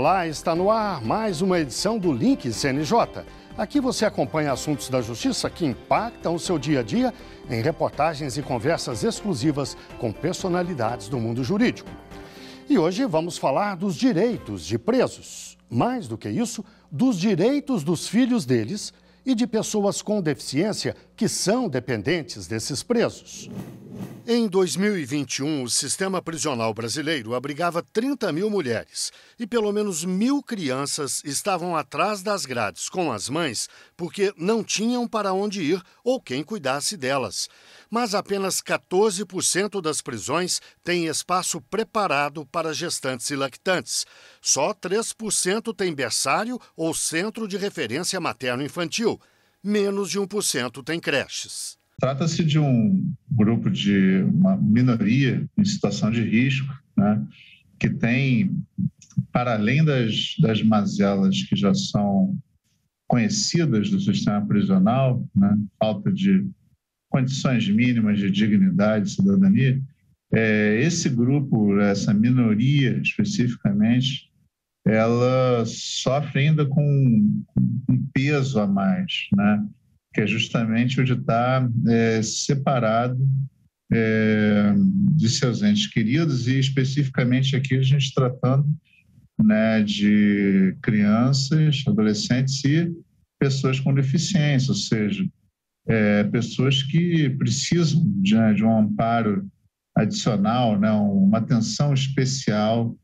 Olá, está no ar mais uma edição do Link CNJ. Aqui você acompanha assuntos da justiça que impactam o seu dia a dia em reportagens e conversas exclusivas com personalidades do mundo jurídico. E hoje vamos falar dos direitos de presos. Mais do que isso, dos direitos dos filhos deles e de pessoas com deficiência que são dependentes desses presos. Em 2021, o sistema prisional brasileiro abrigava 30 mil mulheres e pelo menos 1.000 crianças estavam atrás das grades com as mães porque não tinham para onde ir ou quem cuidasse delas. Mas apenas 14% das prisões têm espaço preparado para gestantes e lactantes. Só 3% tem berçário ou centro de referência materno-infantil. Menos de 1% tem creches. Trata-se de um grupo de uma minoria em situação de risco, né, que tem, para além das mazelas que já são conhecidas do sistema prisional, né, falta de condições mínimas de dignidade e cidadania, esse grupo, essa minoria especificamente, ela sofre ainda com um peso a mais, né? Que é justamente o de estar separado de seus entes queridos e especificamente aqui a gente tratando, né, de crianças, adolescentes e pessoas com deficiência, ou seja, pessoas que precisam de um amparo adicional, né, uma atenção especial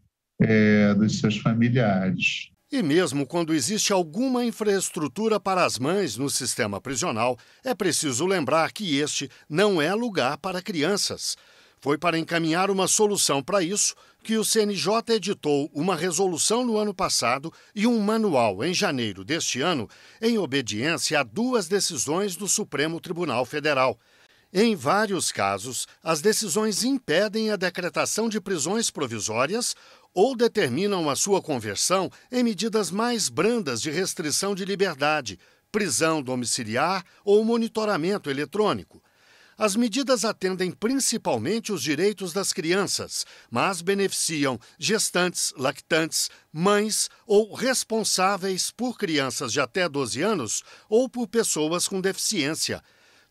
dos seus familiares. E mesmo quando existe alguma infraestrutura para as mães no sistema prisional, é preciso lembrar que este não é lugar para crianças. Foi para encaminhar uma solução para isso que o CNJ editou uma resolução no ano passado e um manual em janeiro deste ano, em obediência a 2 decisões do Supremo Tribunal Federal. Em vários casos, as decisões impedem a decretação de prisões provisórias ou determinam a sua conversão em medidas mais brandas de restrição de liberdade, prisão domiciliar ou monitoramento eletrônico. As medidas atendem principalmente os direitos das crianças, mas beneficiam gestantes, lactantes, mães ou responsáveis por crianças de até 12 anos ou por pessoas com deficiência.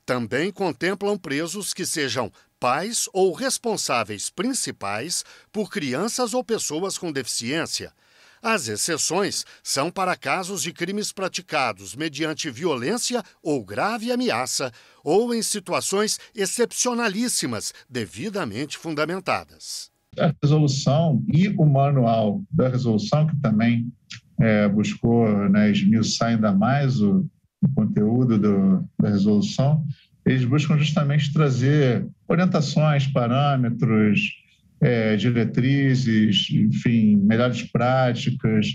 Também contemplam presos que sejam pais ou responsáveis principais por crianças ou pessoas com deficiência. As exceções são para casos de crimes praticados mediante violência ou grave ameaça ou em situações excepcionalíssimas devidamente fundamentadas. A resolução e o manual da resolução, que também buscou, né, esmiuçar ainda mais o conteúdo da resolução, eles buscam justamente trazer orientações, parâmetros, diretrizes, enfim, melhores práticas,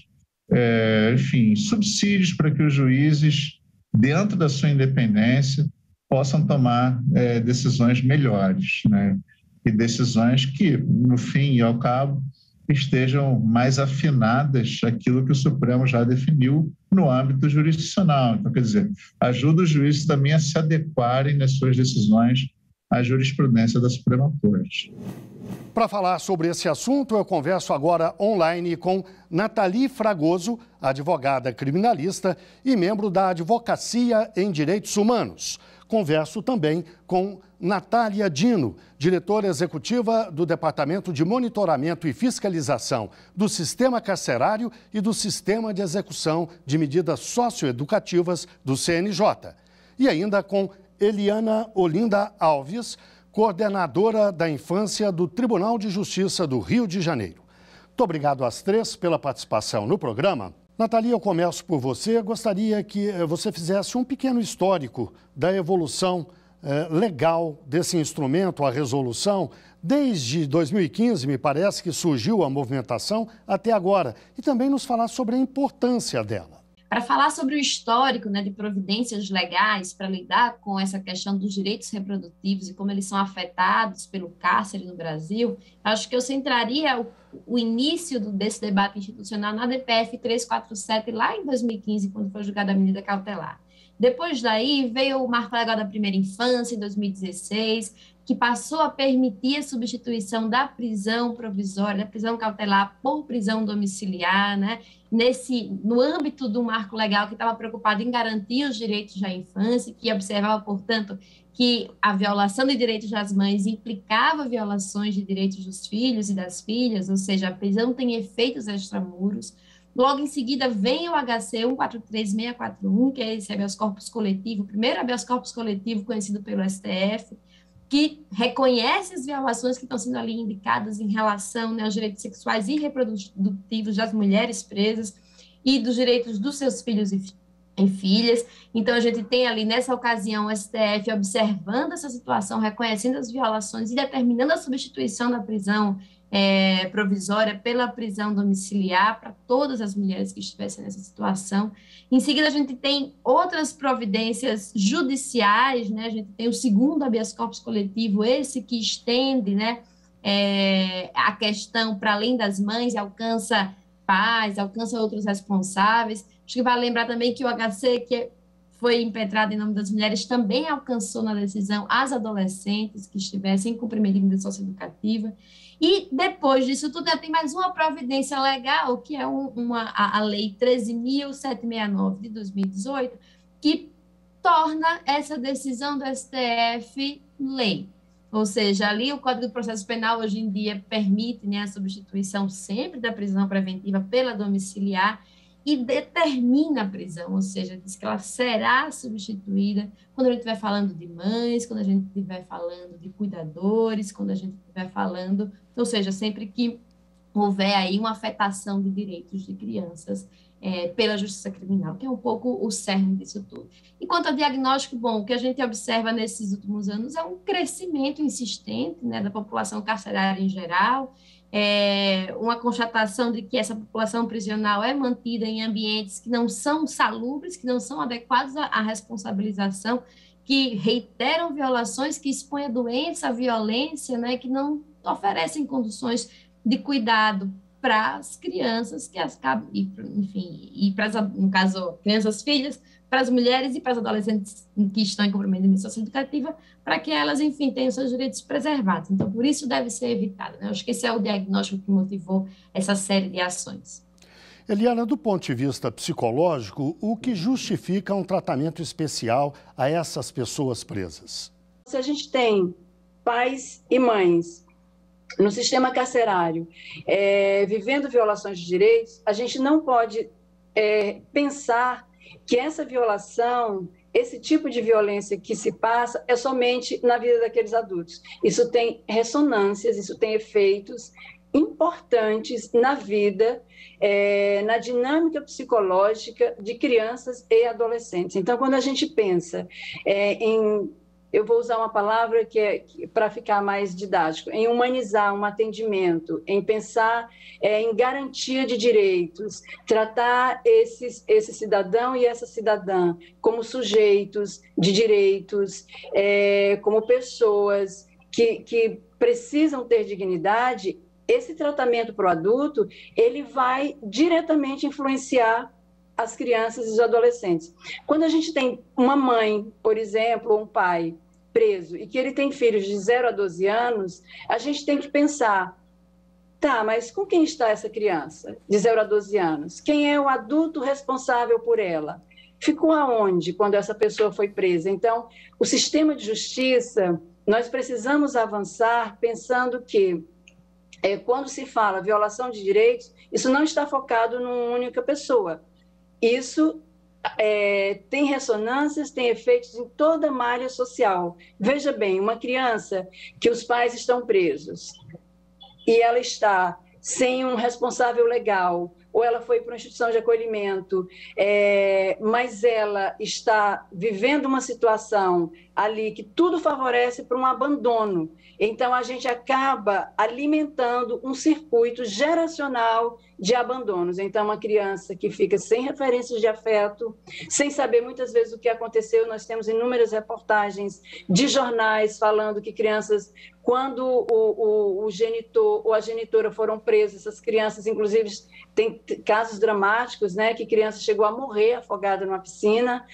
enfim, subsídios para que os juízes, dentro da sua independência, possam tomar decisões melhores, né? E decisões que, no fim e ao cabo, estejam mais afinadas àquilo que o Supremo já definiu no âmbito jurisdicional. Então, quer dizer, ajuda os juízes também a se adequarem nas suas decisões à jurisprudência da Suprema Corte. Para falar sobre esse assunto, eu converso agora online com Nathalie Fragoso, advogada criminalista e membro da Advocacia em Direitos Humanos. Converso também com Natália Dino, diretora executiva do Departamento de Monitoramento e Fiscalização do Sistema Carcerário e do Sistema de Execução de Medidas Socioeducativas do CNJ. E ainda com Eliana Olinda Alves, coordenadora da Infância do Tribunal de Justiça do Rio de Janeiro. Muito obrigado às 3 pela participação no programa. Nathalie, eu começo por você. Gostaria que você fizesse um pequeno histórico da evolução legal desse instrumento, a resolução, desde 2015, me parece que surgiu a movimentação, até agora. E também nos falar sobre a importância dela. Para falar sobre o histórico, né, de providências legais para lidar com essa questão dos direitos reprodutivos e como eles são afetados pelo cárcere no Brasil, acho que eu centraria o início desse debate institucional na DPF 347, lá em 2015, quando foi julgada a medida cautelar. Depois daí veio o Marco Legal da Primeira Infância, em 2016, que passou a permitir a substituição da prisão provisória, da prisão cautelar por prisão domiciliar, né? No âmbito do marco legal que estava preocupado em garantir os direitos da infância, que observava, portanto, que a violação de direitos das mães implicava violações de direitos dos filhos e das filhas, ou seja, a prisão tem efeitos extramuros. Logo em seguida vem o HC 143641, que é esse habeas corpus coletivo, o primeiro habeas corpus coletivo conhecido pelo STF, que reconhece as violações que estão sendo ali indicadas em relação, né, aos direitos sexuais e reprodutivos das mulheres presas e dos direitos dos seus filhos e filhas. Então, a gente tem ali, nessa ocasião, o STF observando essa situação, reconhecendo as violações e determinando a substituição da prisão provisória pela prisão domiciliar para todas as mulheres que estivessem nessa situação. Em seguida, a gente tem outras providências judiciais, né? A gente tem o segundo habeas corpus coletivo, esse que estende, né, a questão para além das mães e alcança pais, alcança outros responsáveis. Acho que vale lembrar também que o HC, que foi impetrado em nome das mulheres, também alcançou na decisão as adolescentes que estivessem em cumprimento de medida socioeducativa. E depois disso tudo, tem mais uma providência legal, que é a Lei 13.769 de 2018, que torna essa decisão do STF lei. Ou seja, ali o Código de Processo Penal hoje em dia permite, né, a substituição sempre da prisão preventiva pela domiciliar e determina a prisão, ou seja, diz que ela será substituída quando a gente estiver falando de mães, quando a gente estiver falando de cuidadores, quando a gente estiver falando, ou seja, sempre que houver aí uma afetação de direitos de crianças pela justiça criminal, que é um pouco o cerne disso tudo. E quanto ao diagnóstico, bom, o que a gente observa nesses últimos anos é um crescimento insistente, né, da população carcerária em geral, uma constatação de que essa população prisional é mantida em ambientes que não são salubres, que não são adequados à responsabilização, que reiteram violações, que expõem a doença, a violência, né, que não oferecem condições de cuidado para as crianças, enfim, e para, no caso, crianças, filhas, para as mulheres e para as adolescentes que estão em cumprimento de medida socioeducativa, para que elas, enfim, tenham seus direitos preservados. Então, por isso deve ser evitado, né? Eu acho que esse é o diagnóstico que motivou essa série de ações. Eliana, do ponto de vista psicológico, o que justifica um tratamento especial a essas pessoas presas? Se a gente tem pais e mães no sistema carcerário vivendo violações de direitos, a gente não pode pensar que essa violação, esse tipo de violência que se passa é somente na vida daqueles adultos. Isso tem ressonâncias, isso tem efeitos importantes na vida, na dinâmica psicológica de crianças e adolescentes. Então, quando a gente pensa eu vou usar uma palavra para ficar mais didático, em humanizar um atendimento, em pensar em garantia de direitos, tratar esse cidadão e essa cidadã como sujeitos de direitos, como pessoas que precisam ter dignidade, esse tratamento para o adulto, ele vai diretamente influenciar as crianças e os adolescentes. Quando a gente tem uma mãe, por exemplo, ou um pai preso, e que ele tem filhos de 0 a 12 anos, a gente tem que pensar, tá, mas com quem está essa criança de 0 a 12 anos? Quem é o adulto responsável por ela? Ficou aonde quando essa pessoa foi presa? Então, o sistema de justiça, nós precisamos avançar pensando que quando se fala violação de direitos, isso não está focado numa única pessoa. Isso tem ressonâncias, tem efeitos em toda a malha social. Veja bem, uma criança que os pais estão presos e ela está sem um responsável legal, ou ela foi para uma instituição de acolhimento, mas ela está vivendo uma situação ali que tudo favorece para um abandono. Então, a gente acaba alimentando um circuito geracional de abandonos. Então, uma criança que fica sem referências de afeto, sem saber muitas vezes o que aconteceu, nós temos inúmeras reportagens de jornais falando que crianças quando o genitor ou a genitora foram presos, essas crianças, inclusive, tem casos dramáticos, né, que criança chegou a morrer afogada numa piscina,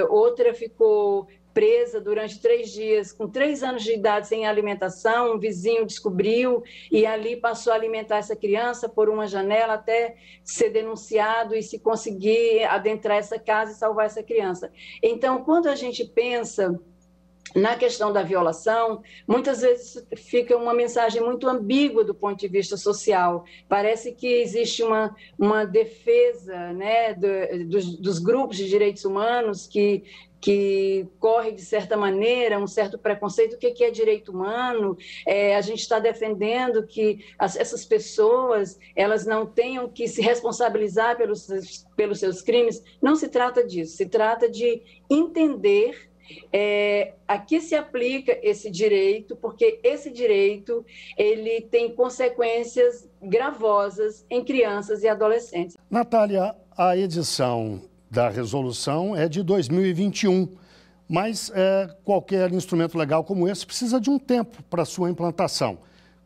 outra ficou presa durante 3 dias, com 3 anos de idade, sem alimentação, um vizinho descobriu e ali passou a alimentar essa criança por uma janela até ser denunciado e se conseguir adentrar essa casa e salvar essa criança. Então, quando a gente pensa na questão da violação, muitas vezes fica uma mensagem muito ambígua do ponto de vista social. Parece que existe uma defesa, né, dos grupos de direitos humanos que corre, de certa maneira, um certo preconceito. O que é direito humano? A gente está defendendo que essas pessoas elas não tenham que se responsabilizar pelos seus crimes. Não se trata disso, se trata de entender a que se aplica esse direito, porque esse direito ele tem consequências gravosas em crianças e adolescentes. Natália, a edição da resolução é de 2021, mas qualquer instrumento legal como esse precisa de um tempo para sua implantação.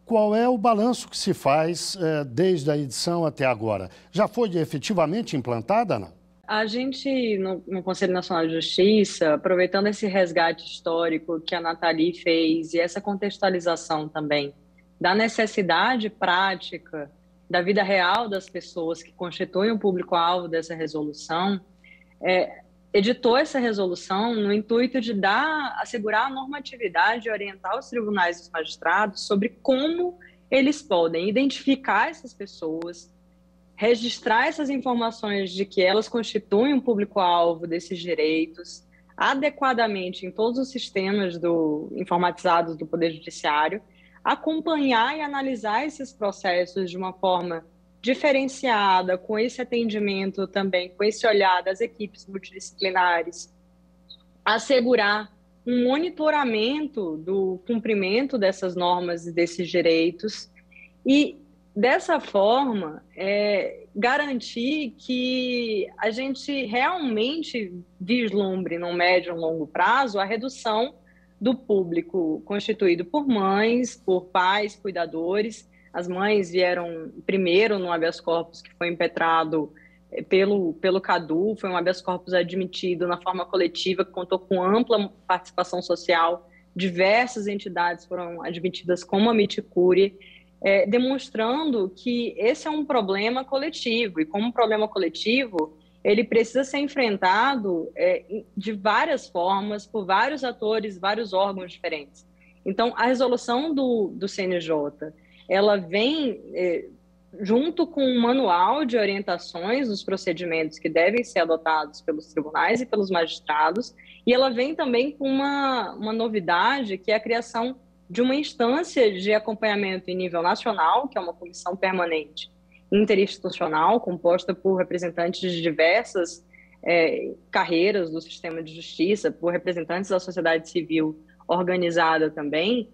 Qual é o balanço que se faz desde a edição até agora? Já foi efetivamente implantada, Ana? A gente, no Conselho Nacional de Justiça, aproveitando esse resgate histórico que a Nathalie fez e essa contextualização também da necessidade prática da vida real das pessoas que constituem o público-alvo dessa resolução, editou essa resolução no intuito de assegurar a normatividade e orientar os tribunais e os magistrados sobre como eles podem identificar essas pessoas, registrar essas informações de que elas constituem um público-alvo desses direitos adequadamente em todos os sistemas informatizados do Poder Judiciário, acompanhar e analisar esses processos de uma forma diferenciada, com esse atendimento também, com esse olhar das equipes multidisciplinares, assegurar um monitoramento do cumprimento dessas normas e desses direitos e, dessa forma, garantir que a gente realmente vislumbre, no médio e longo prazo, a redução do público constituído por mães, por pais, cuidadores. As mães vieram primeiro no habeas corpus que foi impetrado pelo CADU, foi um habeas corpus admitido na forma coletiva, que contou com ampla participação social, diversas entidades foram admitidas como a Miticúria, demonstrando que esse é um problema coletivo, e como um problema coletivo, ele precisa ser enfrentado de várias formas, por vários atores, vários órgãos diferentes. Então, a resolução do CNJ, ela vem junto com um manual de orientações dos procedimentos que devem ser adotados pelos tribunais e pelos magistrados, e ela vem também com uma novidade, que é a criação de uma instância de acompanhamento em nível nacional, que é uma comissão permanente interinstitucional, composta por representantes de diversas carreiras do sistema de justiça, por representantes da sociedade civil organizada também,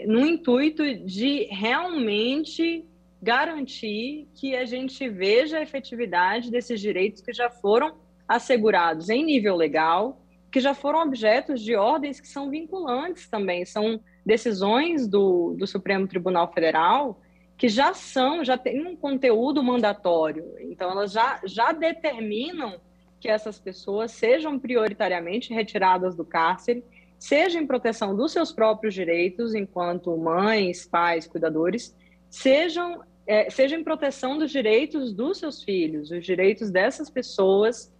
no intuito de realmente garantir que a gente veja a efetividade desses direitos que já foram assegurados em nível legal, que já foram objetos de ordens que são vinculantes também, são decisões do Supremo Tribunal Federal que já têm um conteúdo mandatório, então elas já determinam que essas pessoas sejam prioritariamente retiradas do cárcere, seja em proteção dos seus próprios direitos, enquanto mães, pais, cuidadores, seja em proteção dos direitos dos seus filhos, os direitos dessas pessoas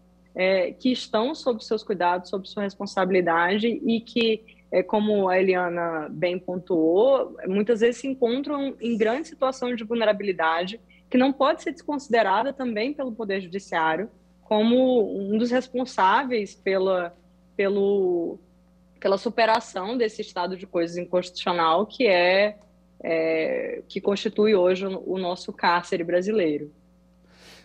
que estão sob seus cuidados, sob sua responsabilidade e que, como a Eliana bem pontuou, muitas vezes se encontram em grande situação de vulnerabilidade, que não pode ser desconsiderada também pelo Poder Judiciário como um dos responsáveis pela superação desse estado de coisas inconstitucional que constitui hoje o nosso cárcere brasileiro.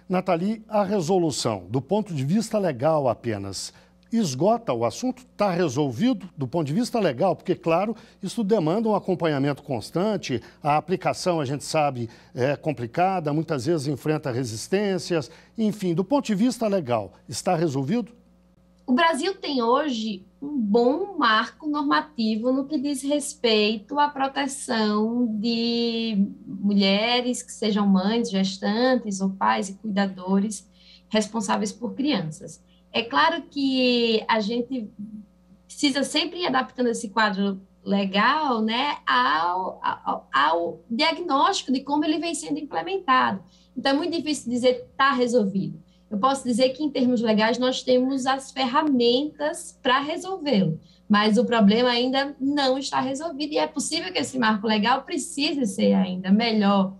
Nathalie, a resolução, do ponto de vista legal apenas, esgota o assunto? Está resolvido do ponto de vista legal? Porque, claro, isso demanda um acompanhamento constante, a aplicação, a gente sabe, é complicada, muitas vezes enfrenta resistências, enfim, do ponto de vista legal, está resolvido? O Brasil tem hoje um bom marco normativo no que diz respeito à proteção de mulheres que sejam mães, gestantes ou pais e cuidadores responsáveis por crianças. É claro que a gente precisa sempre ir adaptando esse quadro legal, né, ao diagnóstico de como ele vem sendo implementado. Então, é muito difícil dizer está resolvido. Eu posso dizer que, em termos legais, nós temos as ferramentas para resolvê-lo, mas o problema ainda não está resolvido e é possível que esse marco legal precise ser ainda melhor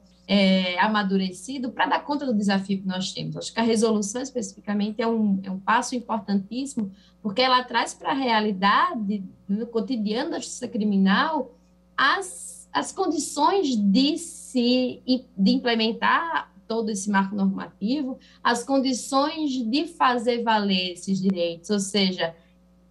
amadurecido para dar conta do desafio que nós temos. Acho que a resolução, especificamente, é um passo importantíssimo, porque ela traz para a realidade, no cotidiano da justiça criminal, as condições de implementar todo esse marco normativo, as condições de fazer valer esses direitos, ou seja,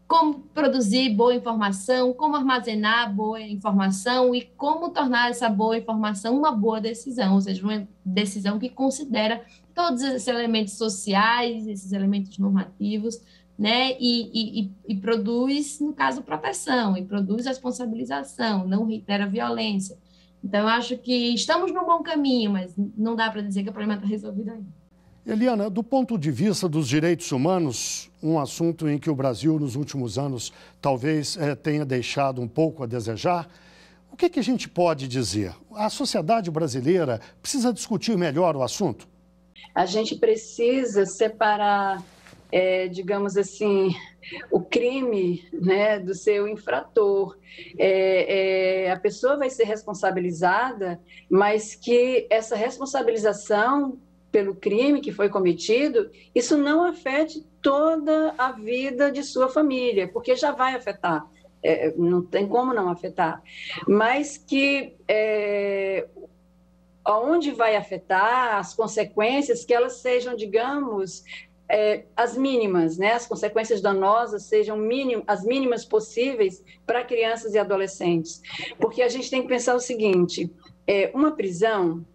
como produzir boa informação, como armazenar boa informação e como tornar essa boa informação uma boa decisão, ou seja, uma decisão que considera todos esses elementos sociais, esses elementos normativos, né, e produz, no caso, proteção, e produz responsabilização, não reitera violência. Então, eu acho que estamos no bom caminho, mas não dá para dizer que o problema está resolvido ainda. Eliana, do ponto de vista dos direitos humanos, um assunto em que o Brasil, nos últimos anos, talvez tenha deixado um pouco a desejar, o que a gente pode dizer? A sociedade brasileira precisa discutir melhor o assunto? A gente precisa separar, digamos assim, o crime, né, do seu infrator. A pessoa vai ser responsabilizada, mas que essa responsabilização pelo crime que foi cometido, isso não afete toda a vida de sua família, porque já vai afetar, não tem como não afetar, mas que aonde vai afetar, as consequências, que elas sejam, digamos, as mínimas, né? As consequências danosas sejam as mínimas possíveis para crianças e adolescentes, porque a gente tem que pensar o seguinte, uma prisão,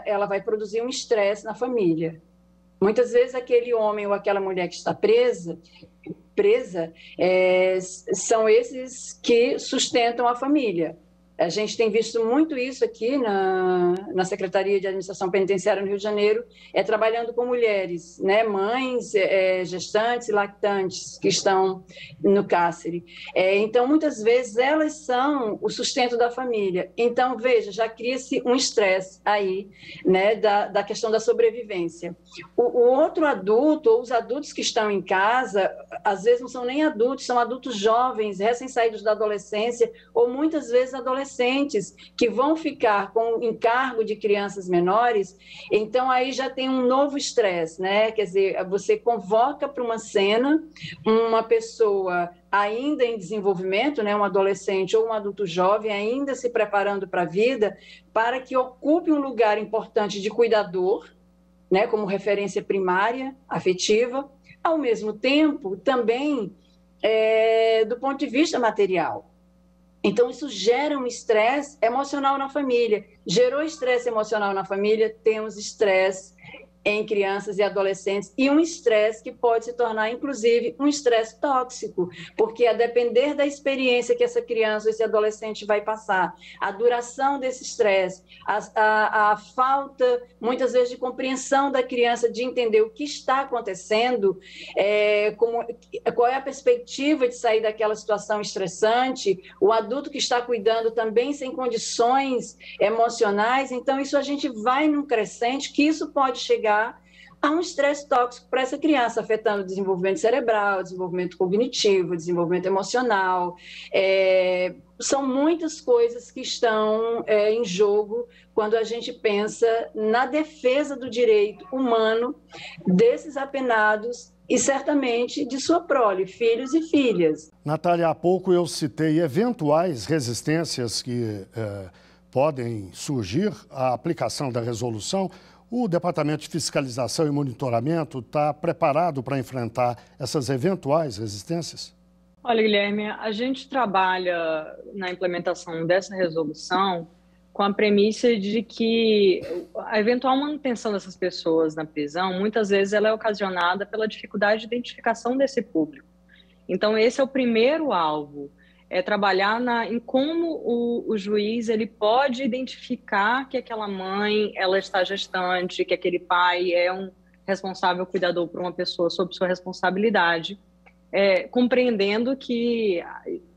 ela vai produzir um estresse na família. Muitas vezes aquele homem ou aquela mulher que está presa, são esses que sustentam a família. A gente tem visto muito isso aqui na Secretaria de Administração Penitenciária no Rio de Janeiro, trabalhando com mulheres, né, mães, gestantes e lactantes que estão no cárcere. Então, muitas vezes, elas são o sustento da família. Então, veja, já cria-se um estresse aí, né, da questão da sobrevivência. O outro adulto, ou os adultos que estão em casa, às vezes não são nem adultos, são adultos jovens, recém-saídos da adolescência, ou muitas vezes adolescentes, que vão ficar com o encargo de crianças menores, então aí já tem um novo estresse, né? Quer dizer, você convoca para uma cena uma pessoa ainda em desenvolvimento, né? Um adolescente ou um adulto jovem ainda se preparando para a vida, para que ocupe um lugar importante de cuidador, né? Como referência primária, afetiva, ao mesmo tempo também do ponto de vista material. Então, isso gera um estresse emocional na família. Gerou estresse emocional na família, temos estresse em crianças e adolescentes, e um estresse que pode se tornar, inclusive, um estresse tóxico, porque a depender da experiência que essa criança ou esse adolescente vai passar, a duração desse estresse, a falta, muitas vezes, de compreensão da criança, de entender o que está acontecendo, qual é a perspectiva de sair daquela situação estressante, o adulto que está cuidando também sem condições emocionais, então isso a gente vai num crescente, que isso pode chegar a um estresse tóxico para essa criança, afetando o desenvolvimento cerebral, o desenvolvimento cognitivo, o desenvolvimento emocional. São muitas coisas que estão em jogo quando a gente pensa na defesa do direito humano desses apenados e, certamente, de sua prole, filhos e filhas. Natália, há pouco eu citei eventuais resistências que podem surgir à aplicação da resolução. O Departamento de Fiscalização e Monitoramento está preparado para enfrentar essas eventuais resistências? Olha, Guilherme, a gente trabalha na implementação dessa resolução com a premissa de que a eventual manutenção dessas pessoas na prisão, muitas vezes ela é ocasionada pela dificuldade de identificação desse público. Então, esse é o primeiro alvo, é trabalhar em como o juiz ele pode identificar que aquela mãe ela está gestante, que aquele pai é um responsável cuidador por uma pessoa sob sua responsabilidade, compreendendo que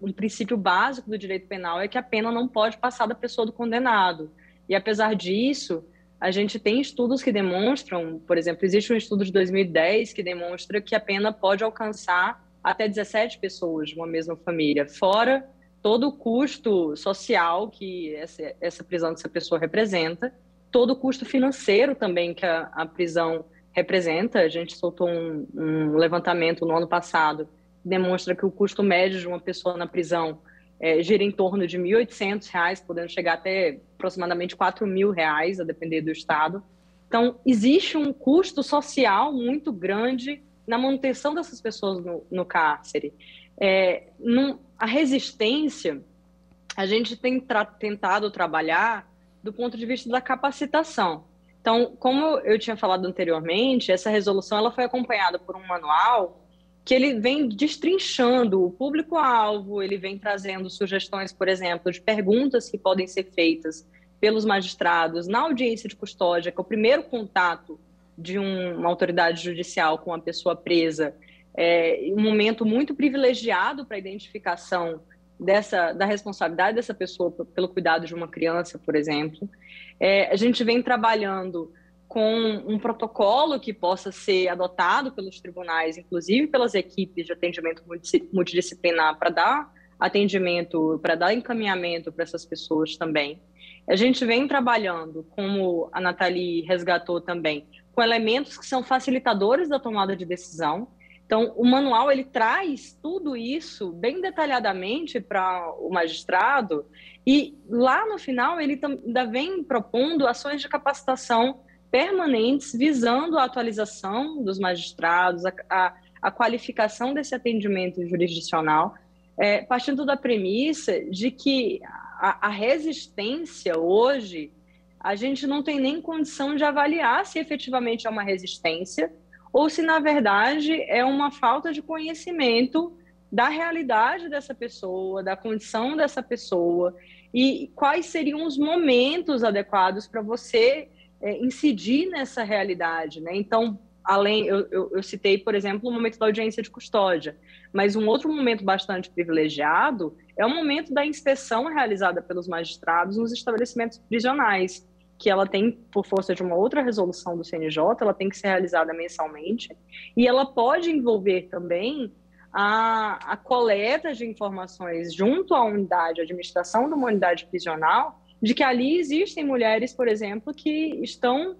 um princípio básico do direito penal é que a pena não pode passar da pessoa do condenado. E, apesar disso, a gente tem estudos que demonstram, por exemplo, existe um estudo de 2010 que demonstra que a pena pode alcançar até 17 pessoas de uma mesma família, fora todo o custo social que essa prisão dessa pessoa representa, todo o custo financeiro também que a prisão representa. A gente soltou um levantamento no ano passado que demonstra que o custo médio de uma pessoa na prisão gira em torno de R$ 1.800, podendo chegar até aproximadamente R$ 4.000, a depender do estado. Então, existe um custo social muito grande na manutenção dessas pessoas no cárcere. A resistência, a gente tem tentado trabalhar do ponto de vista da capacitação. Então, como eu tinha falado anteriormente, essa resolução ela foi acompanhada por um manual que ele vem destrinchando o público-alvo, ele vem trazendo sugestões, por exemplo, de perguntas que podem ser feitas pelos magistrados na audiência de custódia, que é o primeiro contato de uma autoridade judicial com a pessoa presa, um momento muito privilegiado para a identificação da responsabilidade dessa pessoa pelo cuidado de uma criança, por exemplo. A gente vem trabalhando com um protocolo que possa ser adotado pelos tribunais, inclusive pelas equipes de atendimento multidisciplinar, para dar atendimento, para dar encaminhamento para essas pessoas também. A gente vem trabalhando, como a Nathalie resgatou também, com elementos que são facilitadores da tomada de decisão. Então, o manual ele traz tudo isso bem detalhadamente para o magistrado e lá no final ele ainda vem propondo ações de capacitação permanentes visando a atualização dos magistrados, a qualificação desse atendimento jurisdicional, partindo da premissa de que a resistência hoje, a gente não tem nem condição de avaliar se efetivamente é uma resistência ou se, na verdade, é uma falta de conhecimento da realidade dessa pessoa, da condição dessa pessoa e quais seriam os momentos adequados para você incidir nessa realidade, né? Então, eu citei, por exemplo, o momento da audiência de custódia, mas um outro momento bastante privilegiado é o momento da inspeção realizada pelos magistrados nos estabelecimentos prisionais, que ela tem, por força de uma outra resolução do CNJ, ela tem que ser realizada mensalmente, e ela pode envolver também a coleta de informações junto à unidade, a administração de uma unidade prisional, de que ali existem mulheres, por exemplo, que estão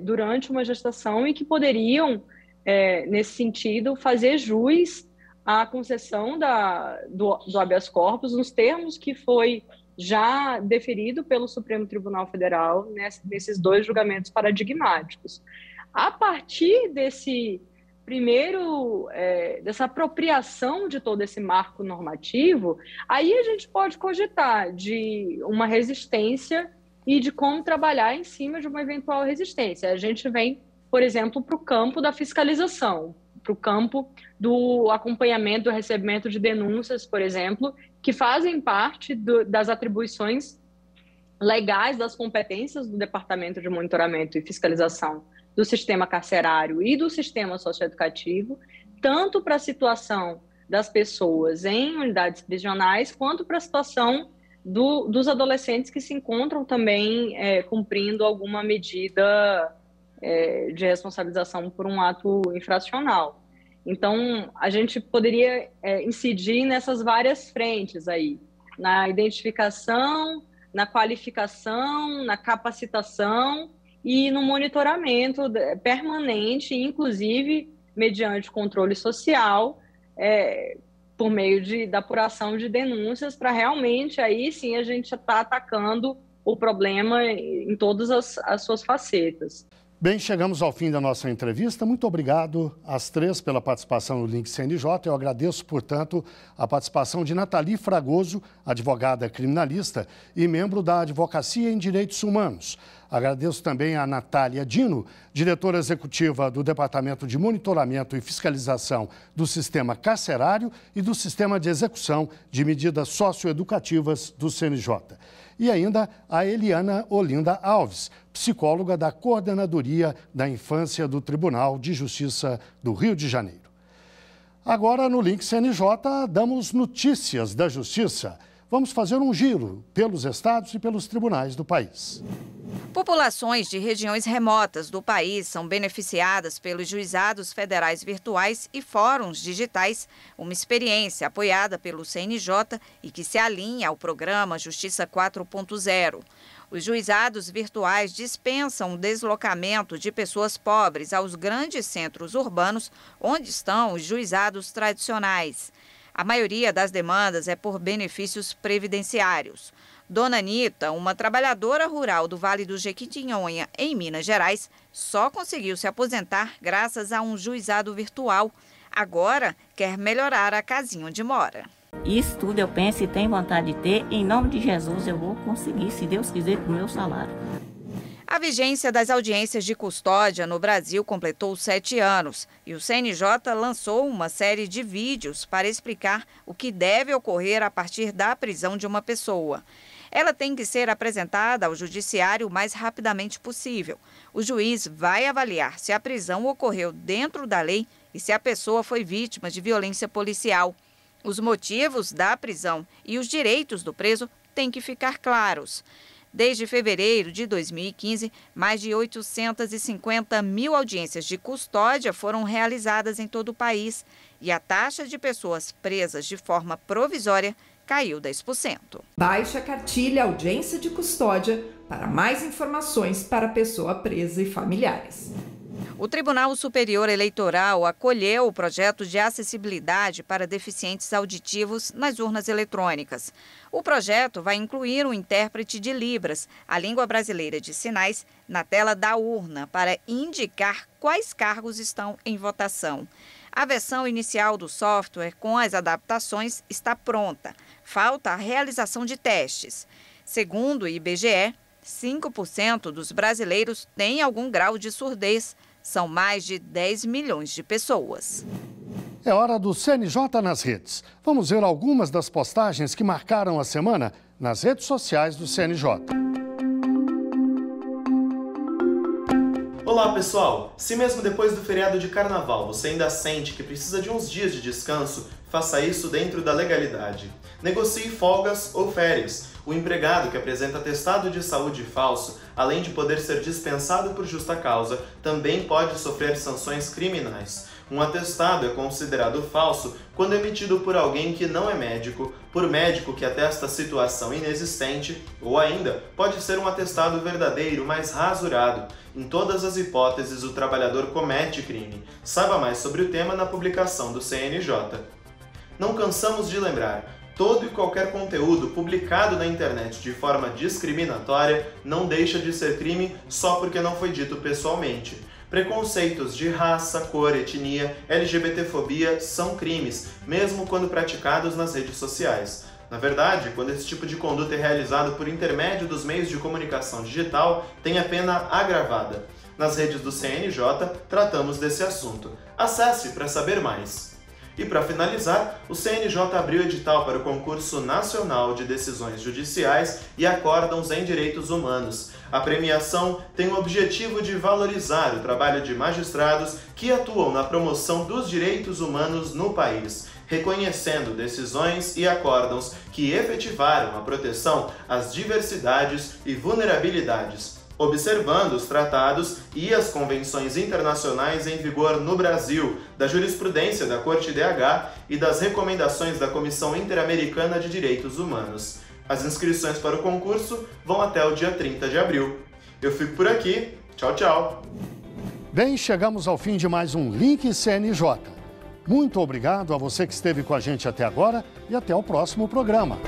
durante uma gestação e que poderiam, nesse sentido, fazer jus à concessão do habeas corpus nos termos que foi já deferido pelo Supremo Tribunal Federal nesses 2 julgamentos paradigmáticos. A partir desse primeiro, dessa apropriação de todo esse marco normativo, aí a gente pode cogitar de uma resistência e de como trabalhar em cima de uma eventual resistência. A gente vem, por exemplo, para o campo da fiscalização, para o campo do acompanhamento, do recebimento de denúncias, por exemplo, que fazem parte das atribuições legais, das competências do Departamento de Monitoramento e Fiscalização do Sistema Carcerário e do Sistema Socioeducativo, tanto para a situação das pessoas em unidades prisionais, quanto para a situação dos adolescentes que se encontram também cumprindo alguma medida de responsabilização por um ato infracional. Então, a gente poderia incidir nessas várias frentes aí, na identificação, na qualificação, na capacitação e no monitoramento permanente, inclusive mediante controle social, por meio da apuração de denúncias, para realmente, aí sim, a gente está atacando o problema em todas as suas facetas. Bem, chegamos ao fim da nossa entrevista. Muito obrigado às três pela participação no Link CNJ. Eu agradeço, portanto, a participação de Nathalie Fragoso, advogada criminalista e membro da Advocacia em Direitos Humanos. Agradeço também a Natália Dino, diretora executiva do Departamento de Monitoramento e Fiscalização do Sistema Carcerário e do Sistema de Execução de Medidas Socioeducativas do CNJ. E ainda a Eliana Olinda Alves, psicóloga da Coordenadoria da Infância do Tribunal de Justiça do Rio de Janeiro. Agora, no Link CNJ, damos notícias da Justiça. Vamos fazer um giro pelos estados e pelos tribunais do país. Populações de regiões remotas do país são beneficiadas pelos juizados federais virtuais e fóruns digitais, uma experiência apoiada pelo CNJ e que se alinha ao programa Justiça 4.0. Os juizados virtuais dispensam o deslocamento de pessoas pobres aos grandes centros urbanos, onde estão os juizados tradicionais. A maioria das demandas é por benefícios previdenciários. Dona Anita, uma trabalhadora rural do Vale do Jequitinhonha, em Minas Gerais, só conseguiu se aposentar graças a um juizado virtual. Agora quer melhorar a casinha onde mora. Isso tudo eu penso e tenho vontade de ter. Em nome de Jesus eu vou conseguir, se Deus quiser, com o meu salário. A vigência das audiências de custódia no Brasil completou 7 anos e o CNJ lançou uma série de vídeos para explicar o que deve ocorrer a partir da prisão de uma pessoa. Ela tem que ser apresentada ao judiciário o mais rapidamente possível. O juiz vai avaliar se a prisão ocorreu dentro da lei e se a pessoa foi vítima de violência policial. Os motivos da prisão e os direitos do preso têm que ficar claros. Desde fevereiro de 2015, mais de 850 mil audiências de custódia foram realizadas em todo o país e a taxa de pessoas presas de forma provisória caiu 10%. Baixe a cartilha Audiência de Custódia para mais informações para a pessoa presa e familiares. O Tribunal Superior Eleitoral acolheu o projeto de acessibilidade para deficientes auditivos nas urnas eletrônicas. O projeto vai incluir um intérprete de Libras, a língua brasileira de sinais, na tela da urna para indicar quais cargos estão em votação. A versão inicial do software com as adaptações está pronta. Falta a realização de testes. Segundo o IBGE, 5% dos brasileiros têm algum grau de surdez. São mais de 10 milhões de pessoas. É hora do CNJ nas redes. Vamos ver algumas das postagens que marcaram a semana nas redes sociais do CNJ. Olá pessoal, se mesmo depois do feriado de carnaval você ainda sente que precisa de uns dias de descanso, faça isso dentro da legalidade. Negocie folgas ou férias. O empregado que apresenta atestado de saúde falso, além de poder ser dispensado por justa causa, também pode sofrer sanções criminais. Um atestado é considerado falso quando emitido por alguém que não é médico, por médico que atesta situação inexistente, ou ainda pode ser um atestado verdadeiro, mas rasurado. Em todas as hipóteses, o trabalhador comete crime. Saiba mais sobre o tema na publicação do CNJ. Não cansamos de lembrar, todo e qualquer conteúdo publicado na internet de forma discriminatória não deixa de ser crime só porque não foi dito pessoalmente. Preconceitos de raça, cor, etnia, LGBTfobia são crimes, mesmo quando praticados nas redes sociais. Na verdade, quando esse tipo de conduta é realizado por intermédio dos meios de comunicação digital, tem a pena agravada. Nas redes do CNJ, tratamos desse assunto. Acesse para saber mais. E para finalizar, o CNJ abriu edital para o Concurso Nacional de Decisões Judiciais e Acórdãos em Direitos Humanos. A premiação tem o objetivo de valorizar o trabalho de magistrados que atuam na promoção dos direitos humanos no país, reconhecendo decisões e acórdãos que efetivaram a proteção às diversidades e vulnerabilidades, observando os tratados e as convenções internacionais em vigor no Brasil, da jurisprudência da Corte DH e das recomendações da Comissão Interamericana de Direitos Humanos. As inscrições para o concurso vão até o dia 30 de abril. Eu fico por aqui. Tchau, tchau. Bem, chegamos ao fim de mais um Link CNJ. Muito obrigado a você que esteve com a gente até agora e até o próximo programa.